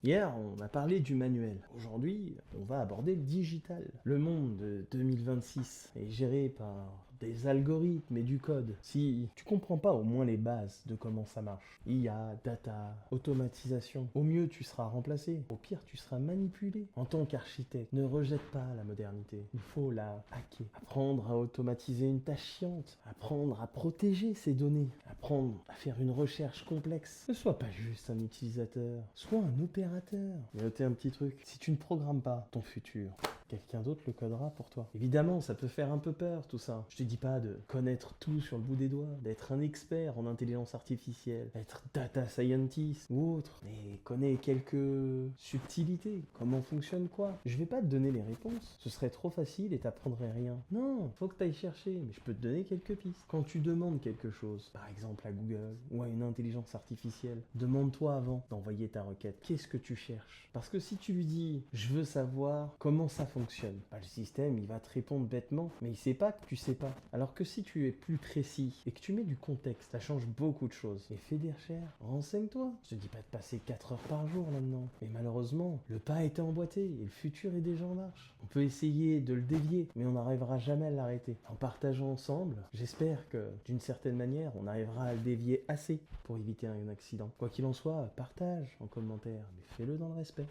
Hier, on a parlé du manuel. Aujourd'hui, on va aborder le digital. Le monde de 2026 est géré par des algorithmes et du code. Si tu comprends pas au moins les bases de comment ça marche, IA, data, automatisation, au mieux tu seras remplacé, au pire tu seras manipulé. En tant qu'architecte, ne rejette pas la modernité. Il faut la hacker, apprendre à automatiser une tâche chiante, apprendre à protéger ses données, apprendre à faire une recherche complexe. Ne sois pas juste un utilisateur, sois un opérateur. Mais notez un petit truc, si tu ne programmes pas ton futur, quelqu'un d'autre le codera pour toi. Évidemment, ça peut faire un peu peur tout ça. Je te dis pas de connaître tout sur le bout des doigts, d'être un expert en intelligence artificielle, d'être data scientist ou autre, mais connais quelques subtilités. Comment fonctionne quoi? Je vais pas te donner les réponses, ce serait trop facile et t'apprendrais rien. Non, faut que t'ailles chercher, mais je peux te donner quelques pistes. Quand tu demandes quelque chose, par exemple à Google ou à une intelligence artificielle, demande-toi avant d'envoyer ta requête, qu'est-ce que tu cherches? Parce que si tu lui dis, je veux savoir comment ça fonctionne, bah, le système il va te répondre bêtement, mais il sait pas que tu sais pas. Alors que si tu es plus précis et que tu mets du contexte, ça change beaucoup de choses. Et fais des recherches, renseigne-toi. Je te dis pas de passer 4 heures par jour là-dedans. Mais malheureusement, le pas a été emboîté et le futur est déjà en marche. On peut essayer de le dévier, mais on n'arrivera jamais à l'arrêter. En partageant ensemble, j'espère que d'une certaine manière, on arrivera à le dévier assez pour éviter un accident. Quoi qu'il en soit, partage en commentaire, mais fais-le dans le respect.